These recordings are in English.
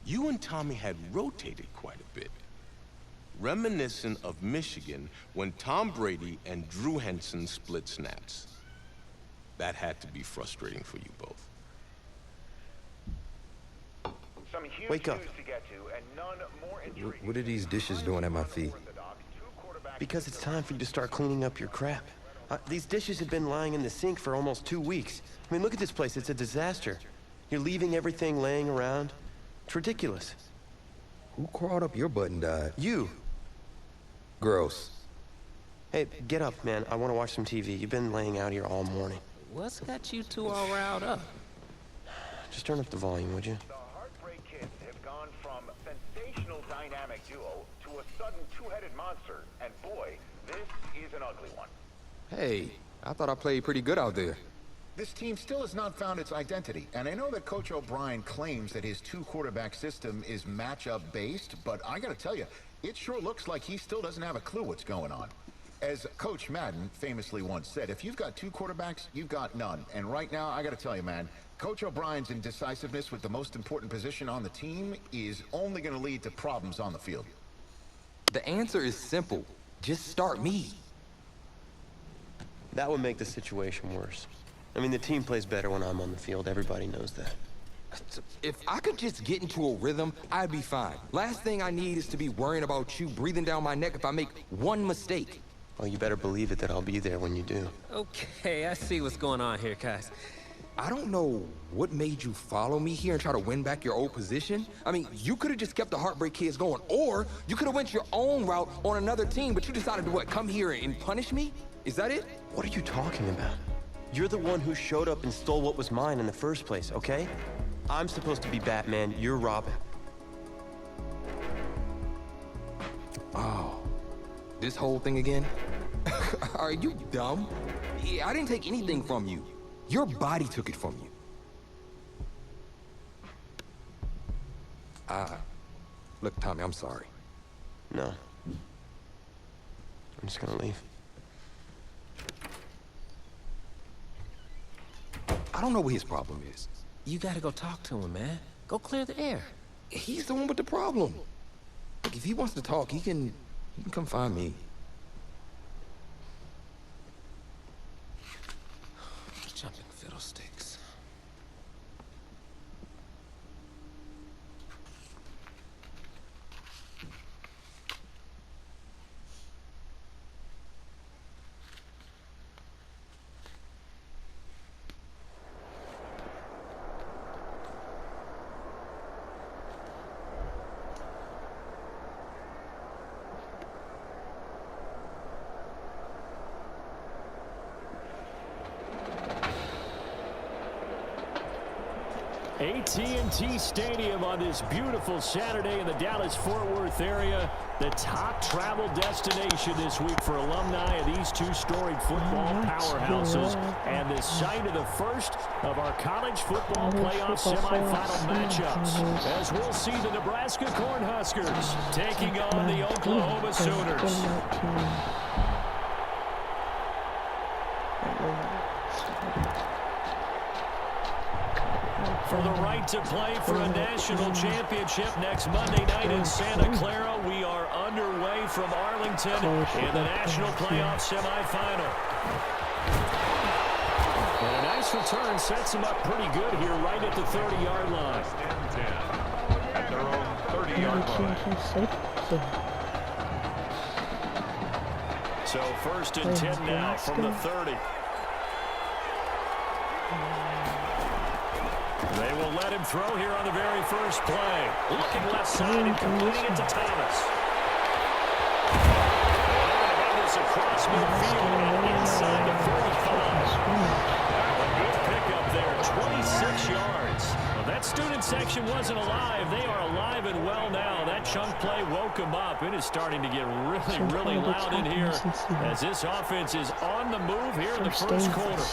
you and Tommy had rotated quite a bit. Reminiscent of Michigan when Tom Brady and Drew Henson split snaps. That had to be frustrating for you both. Wake up. What are these dishes doing at my feet? Because it's time for you to start cleaning up your crap. These dishes have been lying in the sink for almost 2 weeks. I mean, look at this place. It's a disaster. You're leaving everything laying around. It's ridiculous. Who crawled up your butt and died? You. Gross. Hey, get up, man. I want to watch some TV. You've been laying out here all morning. What's got you two all riled up? Just turn up the volume, would you? The Heartbreak Kids have gone from sensational dynamic duo to a sudden two-headed monster. And boy, this is an ugly one. Hey, I thought I played pretty good out there. This team still has not found its identity, and I know that Coach O'Brien claims that his two-quarterback system is matchup-based, but I gotta tell you, it sure looks like he still doesn't have a clue what's going on. As Coach Madden famously once said, if you've got two quarterbacks, you've got none. And right now, I gotta tell you, man, Coach O'Brien's indecisiveness with the most important position on the team is only gonna lead to problems on the field. The answer is simple. Just start me. That would make the situation worse. I mean, the team plays better when I'm on the field. Everybody knows that. If I could just get into a rhythm, I'd be fine. Last thing I need is to be worrying about you breathing down my neck if I make one mistake. Well, you better believe it that I'll be there when you do. Okay, I see what's going on here, guys. I don't know what made you follow me here and try to win back your old position. I mean, you could have just kept the Heartbreak Kids going, or you could have went your own route on another team, but you decided to what, come here and punish me? Is that it? What are you talking about? You're the one who showed up and stole what was mine in the first place, okay? I'm supposed to be Batman, you're Robin. Oh, this whole thing again? Are you dumb? I didn't take anything from you. Your body took it from you. Look, Tommy, I'm sorry. No. I'm just gonna leave. I don't know what his problem is. You gotta go talk to him, man. Go clear the air. He's the one with the problem. Look, if he wants to talk, he can come find me. Jumping fiddlesticks. AT&T Stadium on this beautiful Saturday in the Dallas-Fort Worth area. The top travel destination this week for alumni of these two storied football powerhouses. And the site of the first of our college football playoff semifinal matchups. As we'll see the Nebraska Cornhuskers taking on the Oklahoma Sooners. For the right to play for a national championship next Monday night in Santa Clara. We are underway from Arlington in the national playoff semifinal. And a nice return sets them up pretty good here right at the 30-yard line. At their own 30-yard line. So first and 10 now from the 30. They will let him throw here on the very first play. Looking left side and completing it to Thomas. And they're going to have this across midfield and inside the 45. A good pickup there, 26 yards. Well, that student section wasn't alive. They are alive and well now. That chunk play woke them up. It is starting to get really, really loud in here as this offense is on the move here in the first quarter.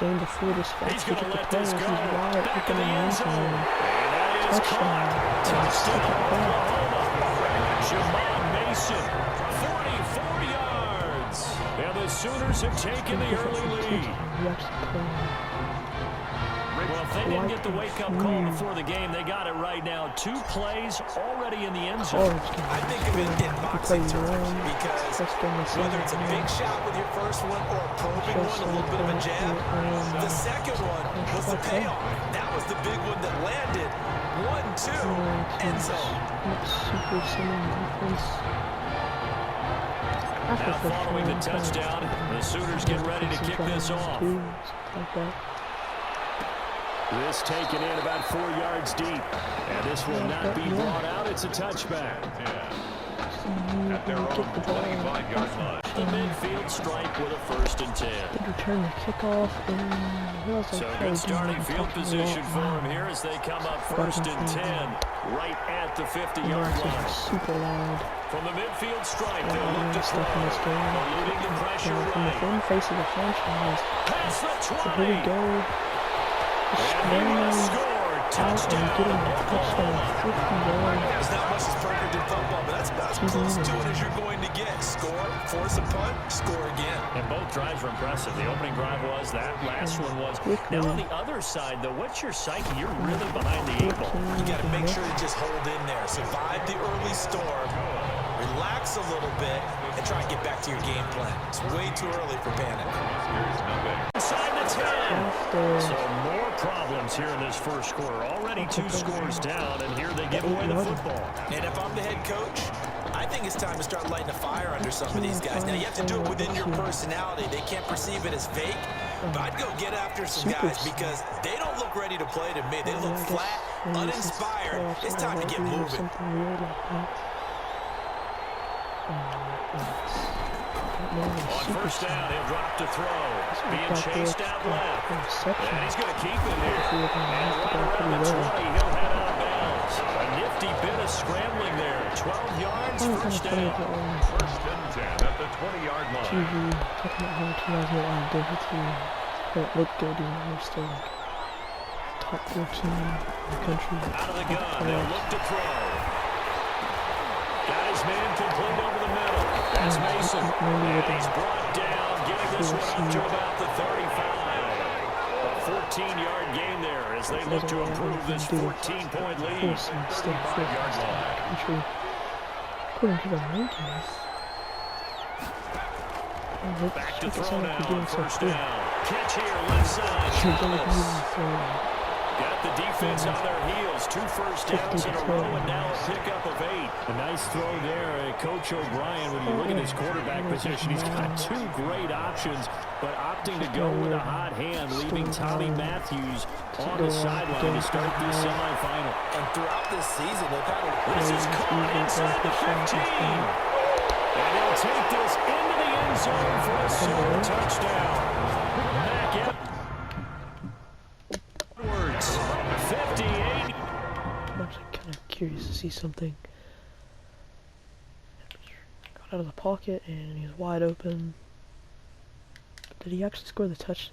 Game before this He's going to let this go. Back in the end zone. And that is caught. Touchdown, Oklahoma. Jamon Mason, 44 yards. And the Sooners have taken the early lead. Well, if they didn't get the wake-up call before the game, they got it right now. 2 plays already in the end zone. I think of it in boxing terms because whether it's a big shot with your first one or a probing one, a little bit of a jab, the second one was the payoff. That was the big one that landed. 1-2, end zone. Now following the touchdown, the Sooners get ready to kick this off. This taken in about 4 yards deep. And this will not be brought out. It's a touchback. At their own 25-yard line. The midfield stripe with a 1st and 10. Did return the kickoff. So good starting field position for them here as they come up 1st and 10. Right at the 50-yard line. Super loud. From the midfield stripe, they'll look to throw. Eluding the pressure right. In the face of the franchise. Pass the 20. So here we go. Touchdown. And getting a touchdown. 50 yards. There's not much that's perfect in football, but that's about as close to it as you're going to get. Score, force a punt, score again. And both drives were impressive. The opening drive was, that last one was. Now on the other side, though, what's your psyche? You're really behind the 8 ball. You got to make sure you just hold in there. Survive the early storm. Relax a little bit and try and get back to your game plan. It's way too early for panic. Inside the 10. So more problems here in this first quarter. Already 2 scores down, and here they give away the football. And if I'm the head coach, I think it's time to start lighting a fire under some of these guys. Now, you have to do it within your personality. They can't perceive it as fake. But I'd go get after some guys because they don't look ready to play to me. They look flat, uninspired. It's time to get moving. On first down, he'll drop to throw. Being chased out left. And he's going to keep it here. And right around the 20, he'll head out of bounds. A nifty bit of scrambling there. 12 yards, first down. 1st and 10 at the 20-yard line. TV, talking about how much you guys know identity. But look good, you know, they're still like top 14 in the country. Out of the gun, they'll look to throw. Got his man complete over the middle. That's Mason. And he's brought down, getting this one up to about the 35. A 14-yard gain there as they look to improve this 14-point lead. 35-yard line. Country, according to the rankings. Back to throw now, first down. Catch here, left side. Got the defense on their heels. 2 first downs in a row, and now a pickup of 8. A nice throw there. Coach O'Brien, when you look at his quarterback position, he's got 2 great options, but opting to go with a hot hand, leaving Tommy Matthews on the sideline to start this semifinal. And throughout this season, they've had This is caught inside the 15. And he'll take this into the end zone for a solo touchdown. Back in. 58. I'm actually kind of curious to see something. Got out of the pocket and he was wide open. Did he actually score the touch?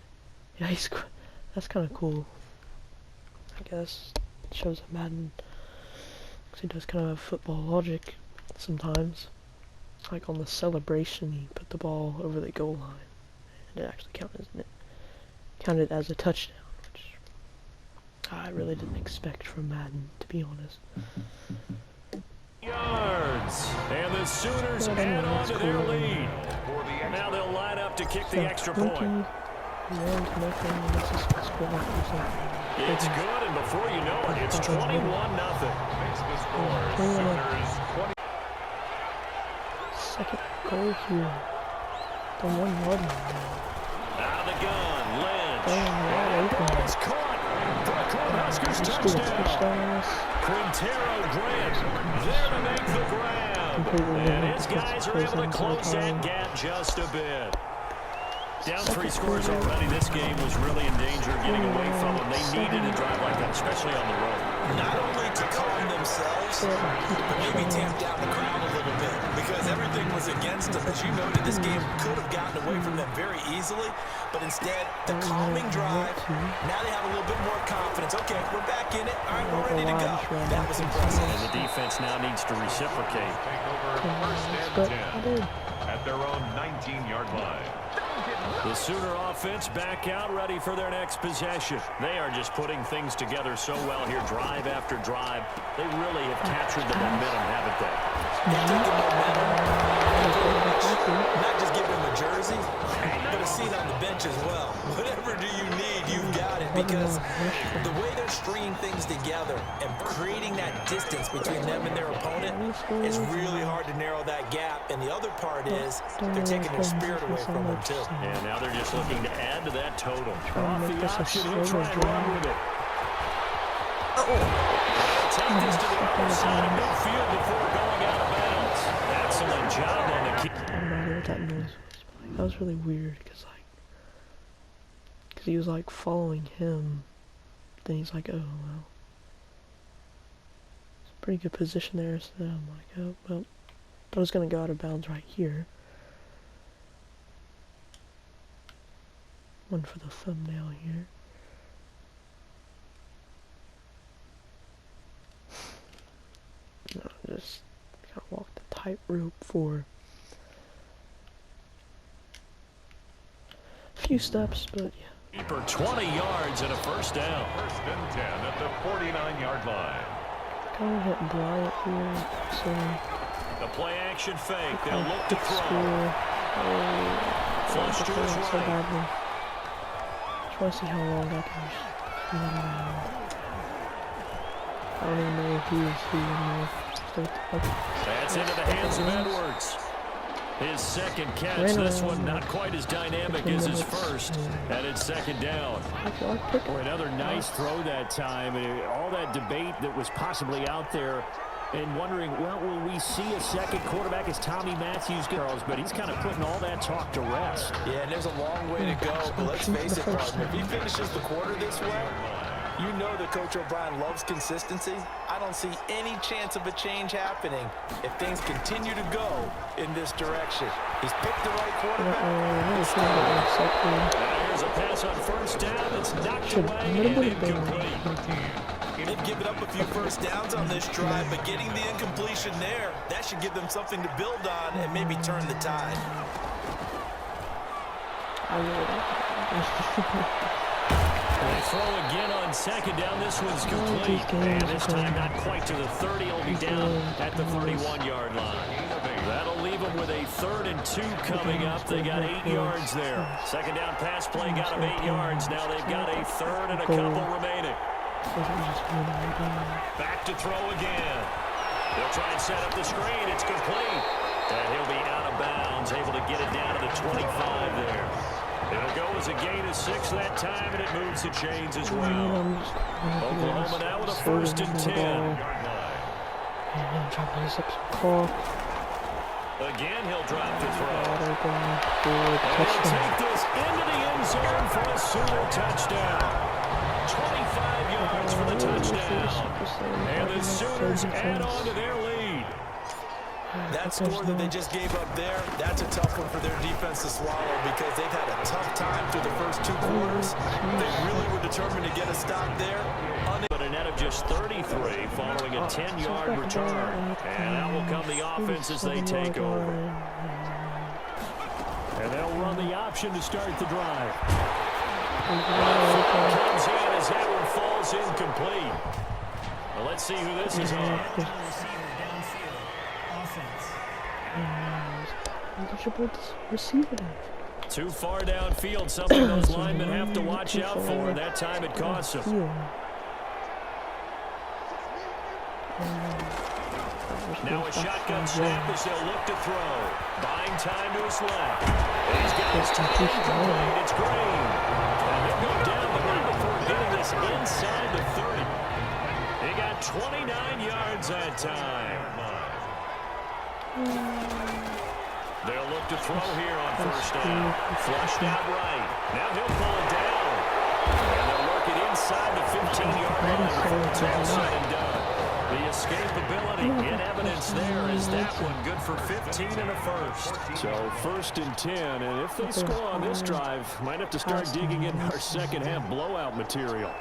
Yeah, he scored. That's kind of cool. I guess it shows that Madden actually does kind of have football logic sometimes. Like on the celebration, he put the ball over the goal line, and it actually counted as a touchdown. I really didn't expect from Madden, to be honest. Yards. And the Sooners add on to their lead. Now they'll line up to kick the extra point. It's good, and before you know it, it's 21-0. Makes the score. Sooners 20. Second goal here. The 1 yard line. Out of the gun, Lynch. And the ball is caught. Cornhuskers touchdown. Quintero Grant there to make the grab. And his guys are able to close that gap just a bit. Down 3 scores already. This game was really in danger of getting away from them. They needed a drive like that, especially on the road. Not only to calm themselves, but maybe tamp down the crowd a little bit. Because everything was against them. As you noted, this game could have gotten away from them very easily. But instead, the calming drive, now they have a little bit more confidence. Okay, we're back in it. All right, we're ready to go. That was impressive. And the defense now needs to reciprocate. Take over 1st and 10 at their own 19-yard line. The Sooner offense back out, ready for their next possession. They are just putting things together so well here, drive after drive. They really have captured the momentum, haven't they? They took the momentum, not just give them a jersey, but a seat on the bench as well. Whatever do you need, you've got it, because the way they're stringing things together and creating that distance between them and their opponent is really hard to narrow that gap. And the other part is they're taking their spirit away from them, too. And now they're just looking to add to that total. Off the option, he'll try and run with it. Take this to the other side of midfield before going out of bounds. Excellent job on the kick. I don't know what that noise was. That was really weird, because he was like following him. Then he's like, oh well. It's a pretty good position there, so I'm like, oh well. I was gonna go out of bounds right here. One for the thumbnail here. No, just gotta walk the tightrope for a few steps, but yeah. For 20 yards and a first down. First and 10 at the 49-yard line. Kind of hit Bryant here, so The play action fake. They'll look to throw. Flush to his so right. badly. Try to see how long I can just run around. I don't even know who is who anymore. That's into the hands of Edwards. His second catch, this one not quite as dynamic as his first, and it's second down. Boy, another nice throw that time, and all that debate that was possibly out there, and wondering, well, will we see a second quarterback as Tommy Matthews, Charles? But he's kind of putting all that talk to rest. Yeah, and there's a long way to go, but let's face it, partner, if he finishes the quarter this way, you know that Coach O'Brien loves consistency. I don't see any chance of a change happening if things continue to go in this direction. He's picked the right quarterback. Here's a pass on first down. It's knocked away and incomplete. They've given up a few first downs on this drive, but getting the incompletion there, that should give them something to build on and maybe turn the tide. They throw again on second down. This one's complete. And this time not quite to the 30. He'll be down at the 31-yard line. That'll leave them with a 3rd and 2 coming up. They got 8 yards there. Second down pass play got them 8 yards. Now they've got a 3rd and a couple remaining. Back to throw again. They'll try and set up the screen. It's complete. And he'll be out of bounds, able to get it down to the 25 there. It'll go as a gain of 6 that time, and it moves the chains as well. Oklahoma now with a 1st and 10. Again, he'll drop the throw. And he'll take this into the end zone for a Sooner touchdown. 25 yards for the touchdown. And the Sooners add on to their lead. That score that they just gave up there, that's a tough one for their defense to swallow because they've had a tough time through the first 2 quarters. They really were determined to get a stop there. But a net of just 33 following a 10-yard return. And out will come the offense as they take over. And they'll run the option to start the drive. Comes in as that one falls incomplete. Well, let's see who this is on. Too far downfield, something those linemen have to watch out for. That time it costs them. Now a shotgun snap as they'll look to throw. Buying time to his left. He's got his tight end complete. It's Green. And he'll go down, but not before getting this inside the 30. He got 29 yards that time. They'll look to throw here on first down. Flushed out right. Now he'll pull it down. And they'll work it inside the 15-yard line before it's all said and done. The escapability in evidence there is that one good for 15 and a first. So 1st and 10, and if they score on this drive, might have to start digging in our second half blowout material.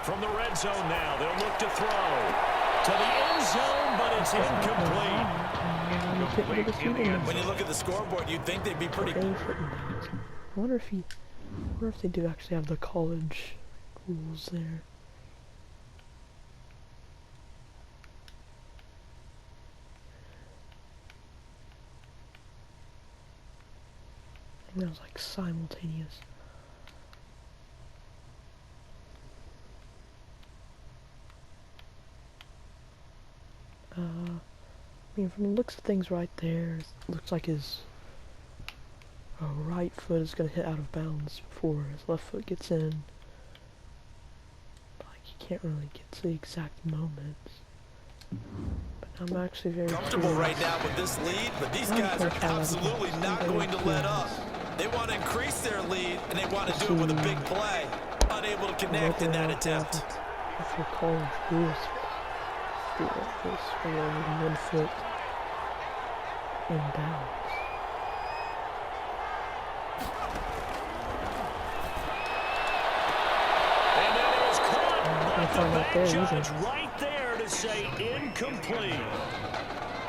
From the red zone now, they'll look to throw. to the end zone, but it's incomplete. When you look at the scoreboard, you'd think they'd be pretty... I wonder if they do actually have the college rules there. I think that was like simultaneous. I mean, from the looks of things right there, it looks like his right foot is going to hit out of bounds before his left foot gets in. Like, you can't really get to the exact moments. But I'm actually very comfortable right now with this lead, but these guys are absolutely not going to let up. They want to increase their lead, and they want to do it with a big play. Unable to connect in that attempt. After college rules, this for only 1 foot in bounds. And that is caught. I found out there Judge right there to say incomplete.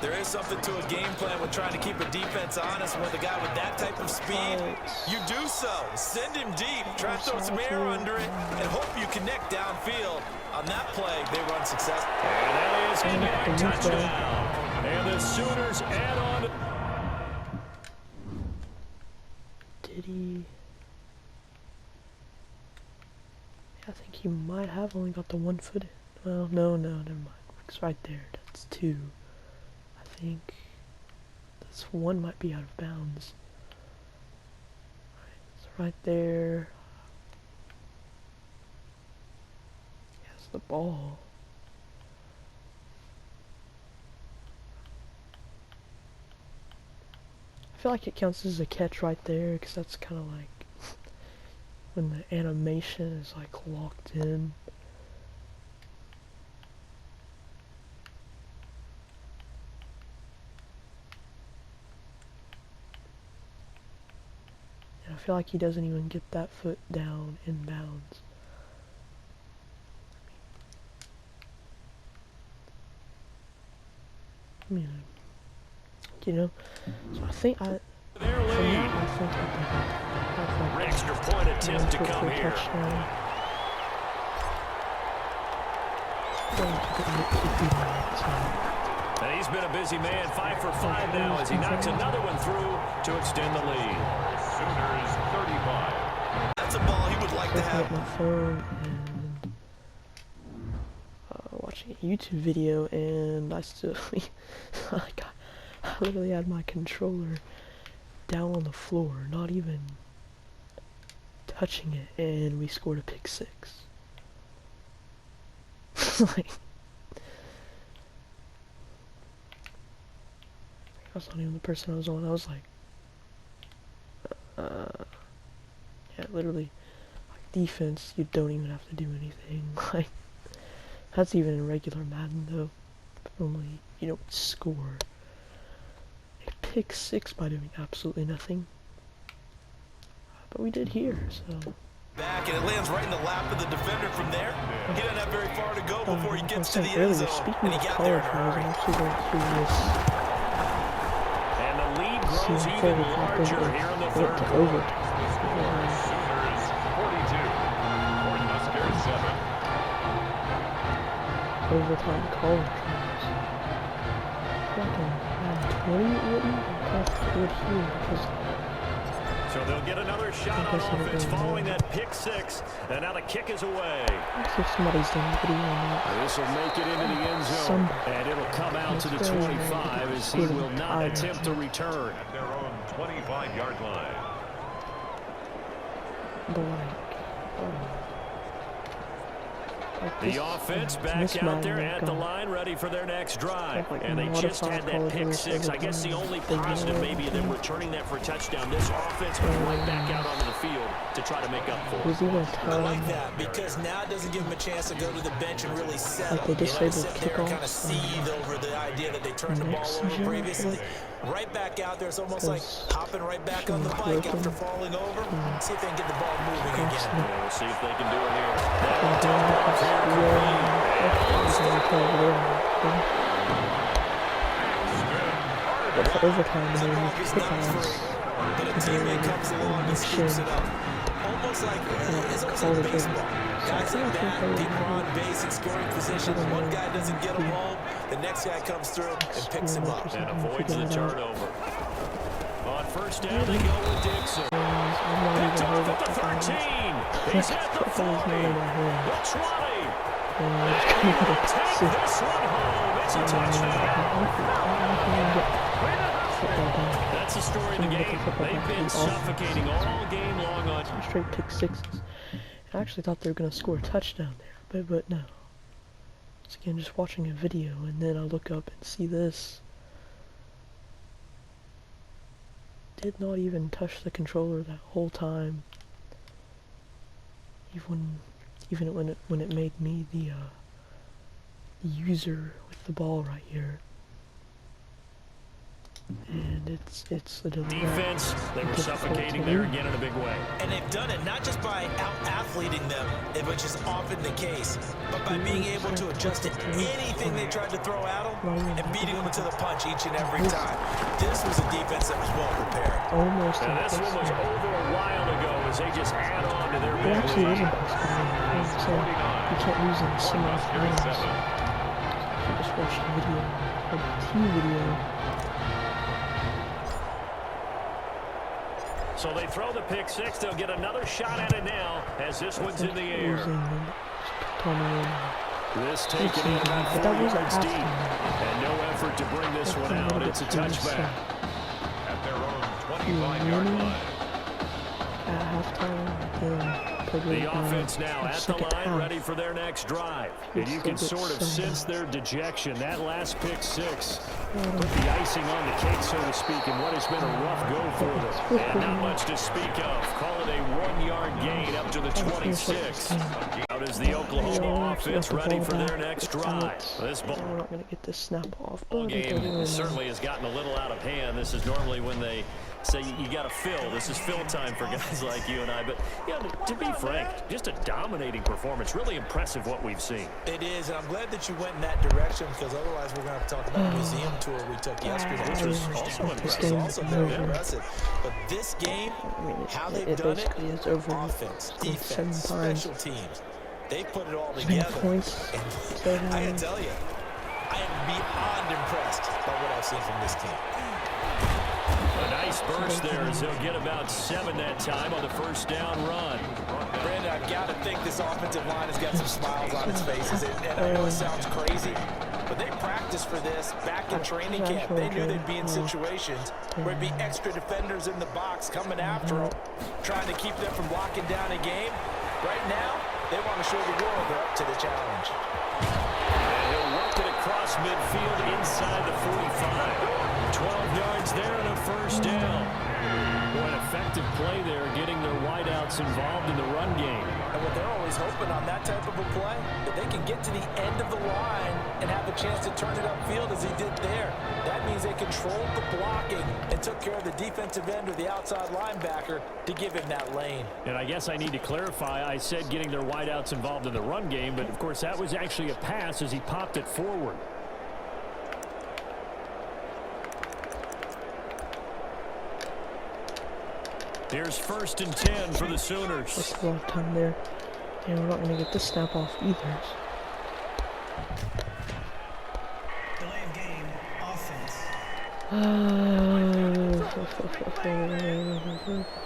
There is something to a game plan with trying to keep a defense honest. With a guy with that type of speed, you do so. Send him deep, try to throw some air under it, and hope you connect downfield. On that play, they run success. And that is a touchdown. And the Sooners add on. Did he? I think he might have only got the 1 foot in. Well, no, never mind. It's right there. That's 2. I think this 1 might be out of bounds. It's right there. Yes, the ball. I feel like it counts as a catch right there, because that's kind of like when the animation is like locked in. And I feel like he doesn't even get that foot down in bounds. I mean, you know, so I think Their lead. Extra point attempt to come here. And he's been a busy man, 5 for 5 now as he knocks another one through to extend the lead. Sooners 35. That's a ball he would like to have. My phone and watching a YouTube video, and I still I literally had my controller down on the floor, not even touching it, and we scored a pick 6. Like, I was not even the person I was on. I was like, yeah, literally, like, defense, you don't even have to do anything. Like, that's even in regular Madden, though. Normally, you don't score a pick 6 by doing absolutely nothing. But we did here, so. Back, and it lands right in the lap of the defender from there. He doesn't have very far to go before he gets to the end zone. Speaking of college, I was actually very curious. And the lead grows even larger here in the third quarter. Sooners 42. Cornhuskers 7. Overtime college games. Like in 20 it wouldn't have good here because So they'll get another shot on offense following that pick 6. And now the kick is away. let's see if somebody's done a video on that. This will make it into the end zone. And it'll come out to the 25 as he will not attempt to return. At their own 25-yard line. Blank. The offense back out there at the line, ready for their next drive. And they just had that pick 6. I guess the only positive maybe of them returning that for a touchdown. This offense went right back out onto the field to try to make up for it. I like that because now it doesn't give them a chance to go to the bench and really settle. Like they disabled sit there and kind of kickoffs, seethe over the idea that they turned the ball over previously. Right back out there, it's almost like hopping right back on the bike after falling over. See if they can get the ball moving again. We'll see if they can do it here. That one taken off here. But for overtime, and then you kick but a teammate comes along and scoops it up. Almost like baseball. Guys like that, people on base in scoring position. One guy doesn't get him home, the next guy comes through and picks him up. And avoids the turnover. On first down, they go with Dixon. Picked off at the 13. He's at the 40. The 20. Take this one home. It's a touchdown. That's the story of the game. They've been suffocating all game long on straight pick sixes. I actually thought they were going to score a touchdown there, but no. Once again, just watching a video, and then I look up and see this. Did not even touch the controller that whole time. Even when it made me the user with the ball right here. And it's the defense. They were suffocating there again in a big way. And they've done it not just by out-athleting them, which is often the case, but by being able to adjust to anything they tried to throw at them and beating them to the punch each and every time. This was a defense that was well prepared. Almost. And this one was over a while ago as they just add on to their it actually isn't possible. So you can't use them similar things. I just watched a video, a team video. So they throw the pick six. They'll get another shot at it now as this one's in the air. This taken in about 4 yards deep. And no effort to bring this one out. It's a touchback. At their own 25-yard line. At halftime, the offense now at the line, ready for their next drive. And you can sort of sense their dejection. That last pick six put the icing on the cake, so to speak, in what has been a rough go for them. And not much to speak of. Call it a 1-yard gain up to the 26. Out is the Oklahoma offense ready for their next drive. This ball we're not going to get this snap off. game certainly has gotten a little out of hand. This is normally when they say you got to fill. This is fill time for guys like you and I. But you know, to be frank, just a dominating performance. Really impressive what we've seen. It is, and I'm glad that you went in that direction because otherwise we're going to have to talk about the museum tour we took yesterday, which was also impressive. Also very impressive. But this game, how they've done it, offense, defense, special teams, they put it all together. And I can tell you, I am beyond impressed by what I've seen from this team. A nice burst there as they'll get about 7 that time on the first down run. Brandon, I've got to think this offensive line has got some smiles on its faces. And I know it sounds crazy, but they practiced for this back in training camp. They knew they'd be in situations where it'd be extra defenders in the box coming after them, trying to keep them from locking down a game. Right now, they want to show the world they're up to the challenge. And he'll work it across midfield inside the 45. 12 yards there and a first down. Boy, an effective play there, getting their wideouts involved in the run game. And what they're always hoping on that type of a play, that they can get to the end of the line and have a chance to turn it upfield as he did there. That means they controlled the blocking and took care of the defensive end or the outside linebacker to give him that lane. And I guess I need to clarify, I said getting their wideouts involved in the run game, but of course that was actually a pass as he popped it forward. Here's 1st and 10 for the Sooners. That's a lot of time there. And we're not going to get this snap off either. Delay of game, offense.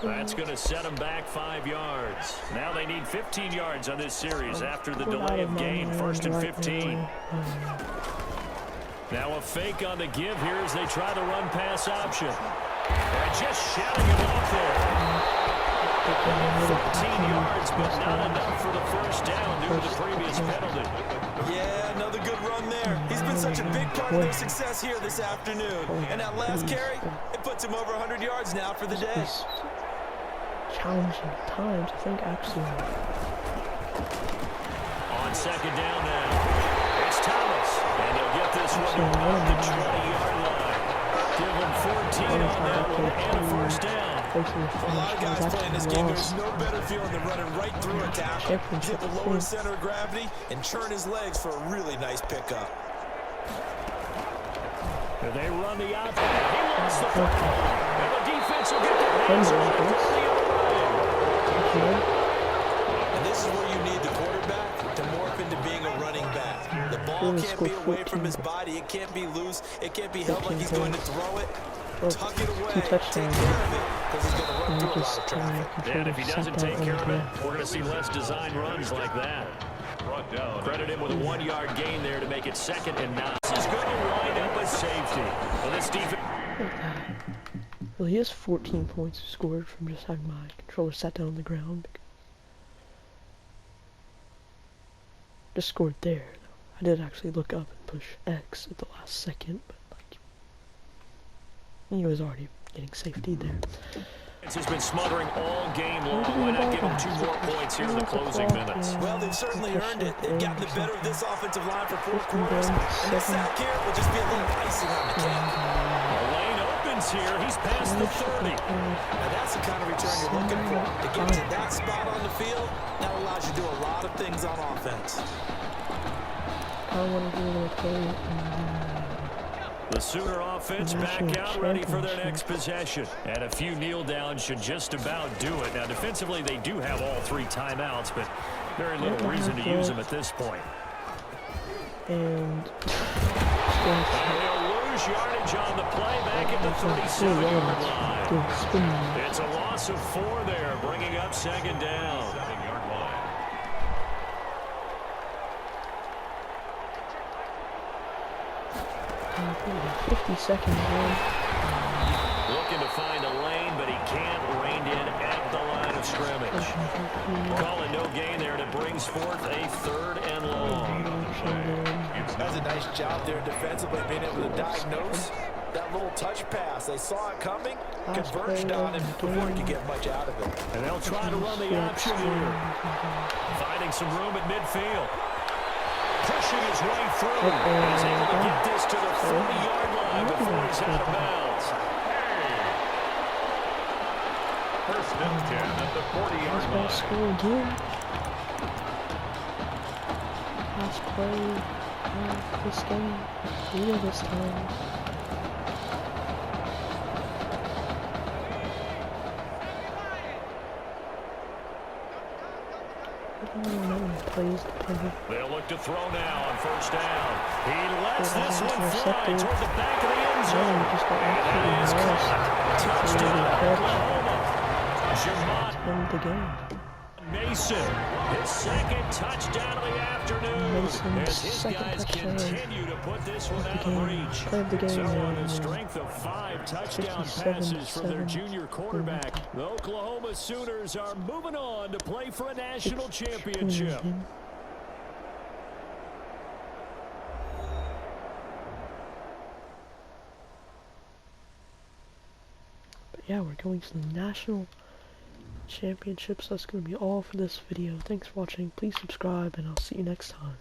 That's going to set them back 5 yards. Now they need 15 yards on this series after the delay of game. 1st and 15. Now a fake on the give here as they try the run-pass option. And just shouting it off there. 14 yards, but not enough for the first down due to the previous penalty. Yeah, another good run there. He's been such a big part of their success here this afternoon. And that last carry, it puts him over 100 yards now for the day. Challenging times, I think, actually. On 2nd down now, it's Thomas. And they'll get this one about the 20-yard line. Give him 14 on that one and a first down. For a lot of guys playing this game, there's no better feeling than running right through a tackle, get the lower center of gravity, and churn his legs for a really nice pickup. They run the outside. He lost the football. And the defense will get their hands on it. And this is where you need the quarterback to morph into being a running back. The ball can't be away from his body. It can't be loose. It can't be held like he's going to throw it. Tuck it away. Take care of it, because he's going to run through a lot of traffic. And if he doesn't take care of it, we're going to see less design runs like that. Brought down. Credit him with a 1-yard gain there to make it 2nd and 9. This is going to wind up a safety. Well, this defense. Well, he has 14 points scored from just having my controller sat down on the ground. Just scored there. I did actually look up and push X at the last second, but like he was already getting safety there. Has been smothering all game long. Why not give them 2 more points here in the closing minutes? Well, they've certainly earned it. They've gotten the better of this offensive line for 4 quarters. And the sack here will just be a little icing on the cake. The lane opens here. He's past the 30. Now that's the kind of return you're looking for. To get to that spot on the field, that allows you to do a lot of things on offense. I want to do a play. The Sooner offense back out, ready for their next possession. And a few kneel downs should just about do it. Now, defensively, they do have all 3 timeouts, but very little reason to use them at this point. And they'll lose yardage on the play back at the 37-yard line. It's a loss of 4 there, bringing up 2nd down. 7-yard line. Uh, 50 seconds more. Looking to find a lane, but he can't. Reined in at the line of scrimmage. Calling no gain there, and it brings forth a 3rd and long. That's a nice job there defensively, being able to diagnose that little touch pass. They saw it coming, converged on it before he could get much out of it. And they'll try to run the option here. Finding some room at midfield. Pushing his way through. He's able to get this to the 40-yard line before he's out of bounds. First and 10 at the 40-yard line. Score again. Last play of this game. Real this time. They'll look to throw now on 1st down. He lets this one fly toward the back of the end zone. And that is caught. Touchdown, Oklahoma. Mason, his 2nd touchdown of the afternoon. As his guys continue to put this one out of reach. So on a strength of 5 touchdown passes from their junior quarterback, the Oklahoma Sooners are moving on to play for a national championship. But yeah, we're going to the national championships. That's going to be all for this video. Thanks for watching. Please subscribe, and I'll see you next time.